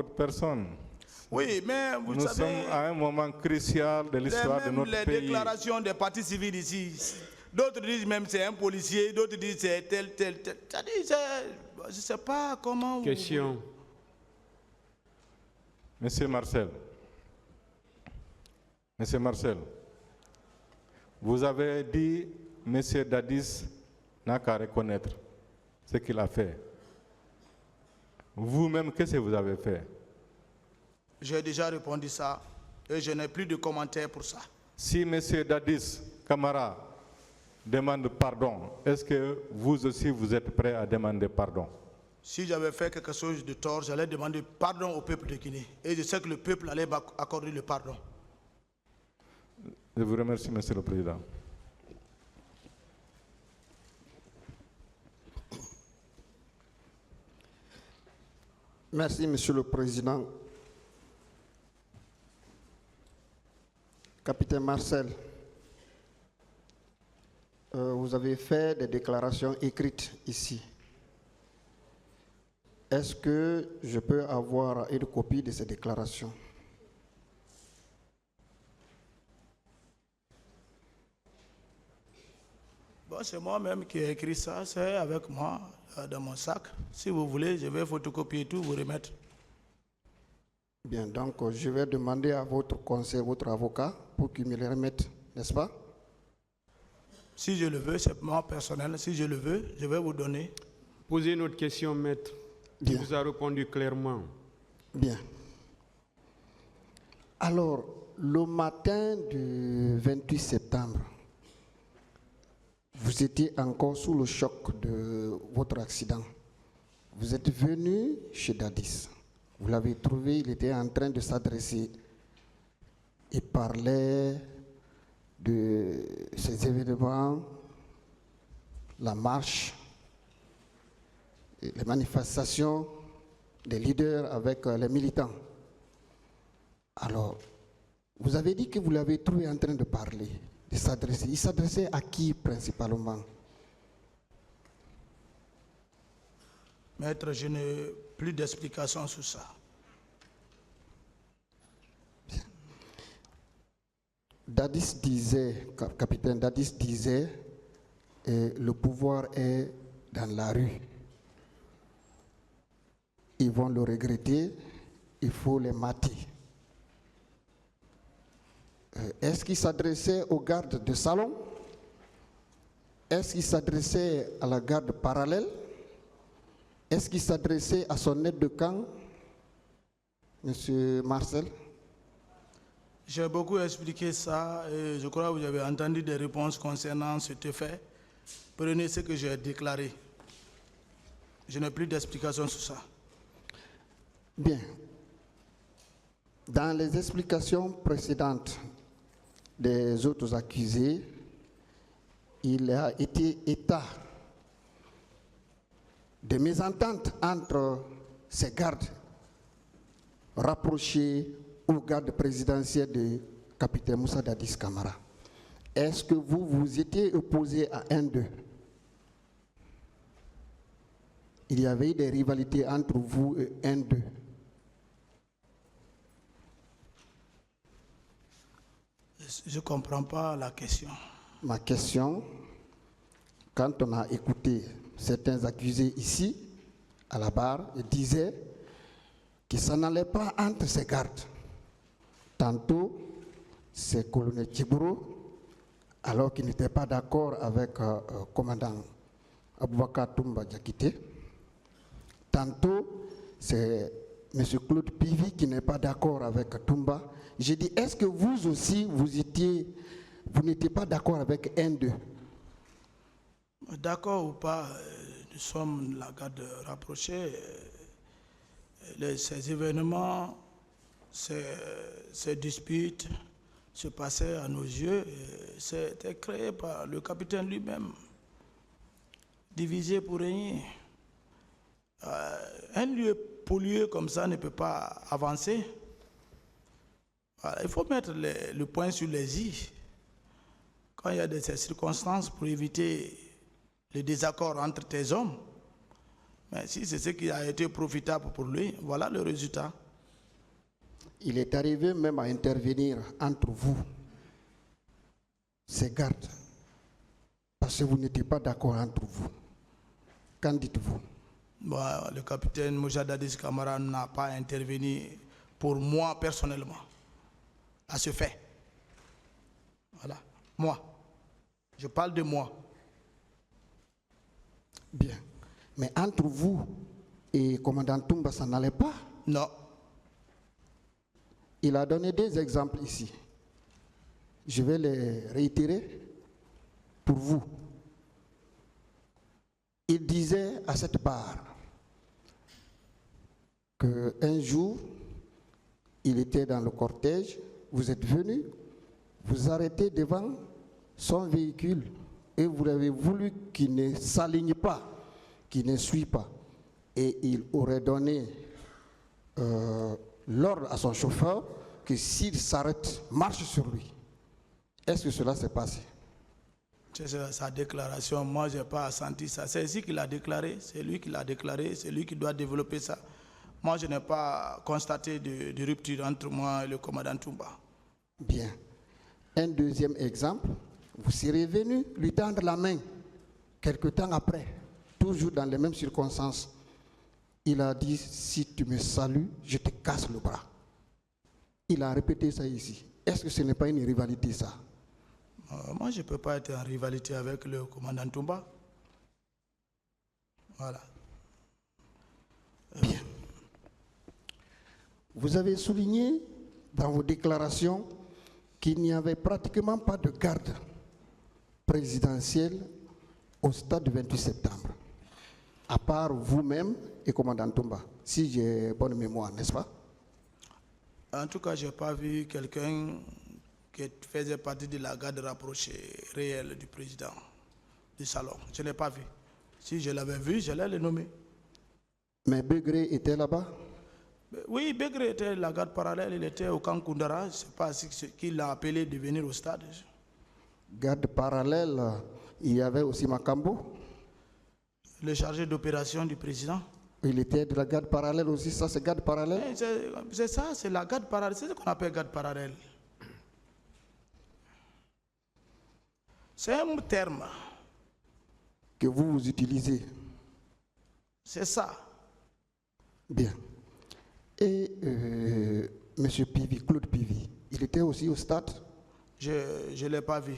votre personne. Oui, mais vous Nous savez, sommes à un moment crucial de l'histoire de notre les pays. déclarations des partis civils ici, d'autres disent même c'est un policier, d'autres disent c'est tel. Je ne sais pas comment... Question. Monsieur Marcel, vous avez dit, Monsieur Dadis n'a qu'à reconnaître ce qu'il a fait. Vous-même, qu'est-ce que vous avez fait? J'ai déjà répondu ça et je n'ai plus de commentaires pour ça. Si Monsieur Dadis Camara demande pardon, est-ce que vous aussi vous êtes prêt à demander pardon? Si j'avais fait quelque chose de tort, j'allais demander pardon au peuple de Guinée. Et je sais que le peuple allait accorder le pardon. Je vous remercie, Monsieur le Président. Merci, Monsieur le Président. Capitaine Marcel, vous avez fait des déclarations écrites ici. Est-ce que je peux avoir une copie de ces déclarations? Bon, c'est moi-même qui ai écrit ça, c'est avec moi dans mon sac. Si vous voulez, je vais photocopier tout, vous remettre. Bien, donc je vais demander à votre conseil, votre avocat, pour qu'il me les remette, n'est-ce pas? Si je le veux, c'est moi personnel, si je le veux, je vais vous donner. Posez une autre question, maître. Il vous a répondu clairement. Bien. Alors, le matin du 28 septembre, vous étiez encore sous le choc de votre accident. Vous êtes venu chez Dadis. Vous l'avez trouvé, il était en train de s'adresser. Il parlait de ces événements, la marche, les manifestations des leaders avec les militants. Alors, vous avez dit que vous l'avez trouvé en train de parler, de s'adresser. Il s'adressait à qui principalement? Maître, je n'ai plus d'explications sur ça. Dadis disait, capitaine Dadis disait, le pouvoir est dans la rue. Ils vont le regretter, il faut les mater. Est-ce qu'il s'adressait aux gardes de salon? Est-ce qu'il s'adressait à la garde parallèle? Est-ce qu'il s'adressait à son aide de camp, Monsieur Marcel? J'ai beaucoup expliqué ça et je crois que vous avez entendu des réponses concernant cet fait. Prenez ce que j'ai déclaré. Je n'ai plus d'explications sur ça. Bien. Dans les explications précédentes des autres accusés, il a été état de mésentente entre ces gardes rapprochés aux gardes présidentiels de capitaine Moussa Dadis Camara. Est-ce que vous étiez opposé à un d'eux? Il y avait eu des rivalités entre vous et un d'eux. Je ne comprends pas la question. Ma question, quand on a écouté certains accusés ici, à la barre, ils disaient que ça n'allait pas entre ces gardes. Tantôt, c'est colonel Tchiboro, alors qu'il n'était pas d'accord avec le commandant Aboubakar Toumba Diakité. Tantôt, c'est M. Claude Pivi qui n'est pas d'accord avec Toumba. J'ai dit, est-ce que vous aussi, vous n'étiez pas d'accord avec un d'eux? D'accord ou pas, nous sommes la garde rapprochée. Ces événements, ces disputes se passaient à nos yeux. C'était créé par le capitaine lui-même, divisé pour régner. Un lieu pollué comme ça ne peut pas avancer. Voilà, il faut mettre le point sur les i. Quand il y a de ces circonstances pour éviter le désaccord entre tes hommes. Mais si c'est ce qui a été profitable pour lui, voilà le résultat. Il est arrivé même à intervenir entre vous, ces gardes, parce que vous n'étiez pas d'accord entre vous. Qu'en dites-vous? Bon, le capitaine Moujadadis Camara n'a pas intervenu pour moi personnellement à ce fait. Voilà, moi. Je parle de moi. Bien. Mais entre vous et commandant Toumba, ça n'allait pas? Non. Il a donné des exemples ici. Je vais les réitérer pour vous. Il disait à cette barre qu'un jour, il était dans le cortège, vous êtes venu, vous arrêtez devant son véhicule et vous avez voulu qu'il ne s'aligne pas, qu'il ne suit pas. Et il aurait donné l'ordre à son chauffeur que s'il s'arrête, marche sur lui. Est-ce que cela s'est passé? C'est sa déclaration. Moi, je n'ai pas senti ça. C'est ici qu'il a déclaré. C'est lui qui l'a déclaré. C'est lui qui doit développer ça. Moi, je n'ai pas constaté de rupture entre moi et le commandant Toumba. Bien. Un deuxième exemple, vous serez venu lui tendre la main quelque temps après, toujours dans les mêmes circonstances. Il a dit, si tu me salues, je te casse le bras. Il a répété ça ici. Est-ce que ce n'est pas une rivalité, ça? Moi, je ne peux pas être en rivalité avec le commandant Toumba. Voilà. Bien. Vous avez souligné dans vos déclarations qu'il n'y avait pratiquement pas de garde présidentielle au stade du 28 septembre, à part vous-même et commandant Toumba, si j'ai bonne mémoire, n'est-ce pas? En tout cas, je n'ai pas vu quelqu'un qui faisait partie de la garde rapprochée réelle du président du salon. Je ne l'ai pas vu. Si je l'avais vu, je l'ai le nommé. Mais Begré était là-bas? Oui, Begré était la garde parallèle, il était au camp Koundara. Je ne sais pas qui l'a appelé de venir au stade. Garde parallèle, il y avait aussi Makambo? Le chargé d'opération du président. Il était de la garde parallèle aussi, ça c'est garde parallèle? C'est ça, c'est la garde parallèle, c'est ce qu'on appelle garde parallèle. C'est un terme. Que vous utilisez? C'est ça. Bien. Et M. Pivi, Claude Pivi, il était aussi au stade? Je ne l'ai pas vu.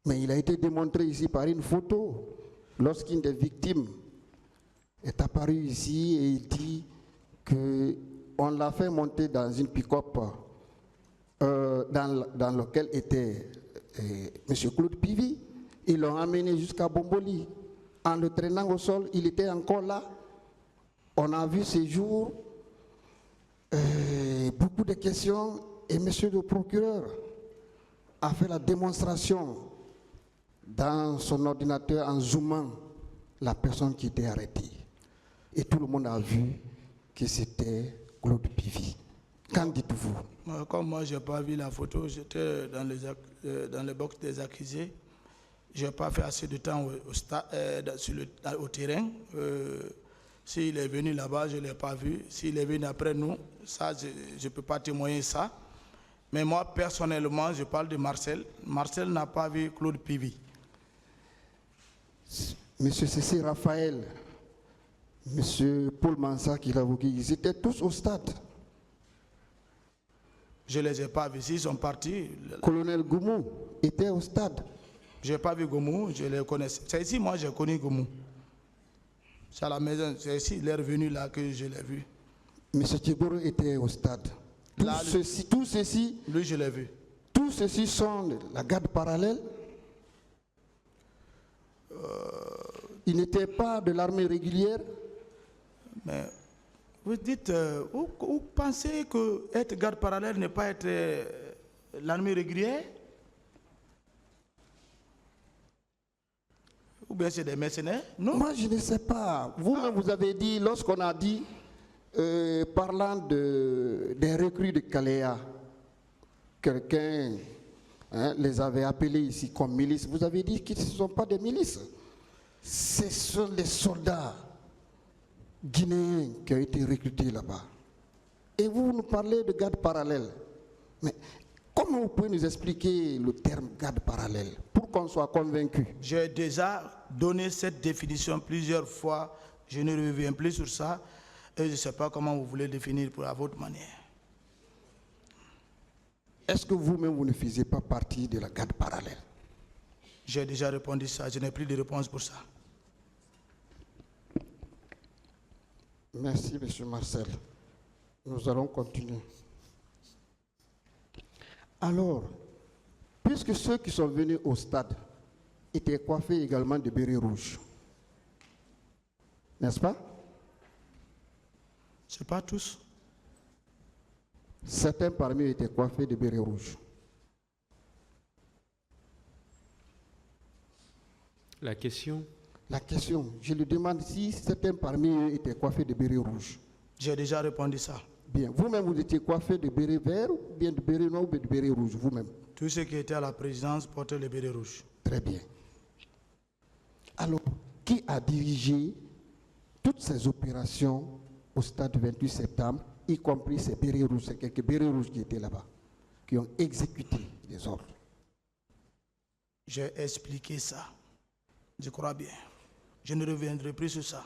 Mais il a été démontré ici par une photo. Lorsqu'une des victimes est apparue ici et il dit qu'on l'a fait monter dans une pick-up dans laquelle était M. Claude Pivi. Ils l'ont amené jusqu'à Bomboli. En le traînant au sol, il était encore là. On a vu ces jours beaucoup de questions et M. le procureur a fait la démonstration dans son ordinateur en zoomant la personne qui était arrêtée. Et tout le monde a vu que c'était Claude Pivi. Qu'en dites-vous? Comme moi, je n'ai pas vu la photo, j'étais dans le box des accusés. Je n'ai pas fait assez de temps au terrain. S'il est venu là-bas, je ne l'ai pas vu. S'il est venu après nous, ça, je ne peux pas témoigner ça. Mais moi, personnellement, je parle de Marcel. Marcel n'a pas vu Claude Pivi. Monsieur Cécile Raphaël, Monsieur Paul Mansa qui l'a évoqué, ils étaient tous au stade. Je ne les ai pas vus, ils sont partis. Colonel Goumou était au stade. Je n'ai pas vu Goumou, je les connais. C'est ici, moi, j'ai connu Goumou. C'est à la maison, c'est ici, il est revenu là que je l'ai vu. Monsieur Tchegoro était au stade. Tout ceci, lui, je l'ai vu. Tous ceci sont de la garde parallèle. Ils n'étaient pas de l'armée régulière. Mais vous dites, vous pensez que être garde parallèle n'est pas être l'armée régulière? Ou bien c'est des mercenaires? Non. Moi, je ne sais pas. Vous-même, vous avez dit, lorsqu'on a dit, parlant des recrues de Kaléa, quelqu'un les avait appelés ici comme milices. Vous avez dit qu'ils ne sont pas des milices. Ce sont des soldats guinéens qui ont été recrutés là-bas. Et vous nous parlez de garde parallèle. Mais comment vous pouvez nous expliquer le terme garde parallèle pour qu'on soit convaincu? J'ai déjà donné cette définition plusieurs fois. Je ne reviens plus sur ça. Et je ne sais pas comment vous voulez définir à votre manière. Est-ce que vous-même, vous ne faisiez pas partie de la garde parallèle? J'ai déjà répondu ça. Je n'ai plus de réponse pour ça. Merci, M. Marcel. Nous allons continuer. Alors, puisque ceux qui sont venus au stade étaient coiffés également de bérets rouges, n'est-ce pas? Ce n'est pas tous. Certains parmi eux étaient coiffés de bérets rouges. La question? La question, je lui demande si certains parmi eux étaient coiffés de bérets rouges. J'ai déjà répondu ça. Bien. Vous-même, vous étiez coiffé de bérets verts, ou bien de bérets noirs, ou bien de bérets rouges, vous-même? Tous ceux qui étaient à la présidence portaient les bérets rouges. Très bien. Alors, qui a dirigé toutes ces opérations au stade du 28 septembre, y compris ces bérets rouges, ces quelques bérets rouges qui étaient là-bas, qui ont exécuté les ordres? J'ai expliqué ça. Je crois bien. Je ne reviendrai plus sur ça.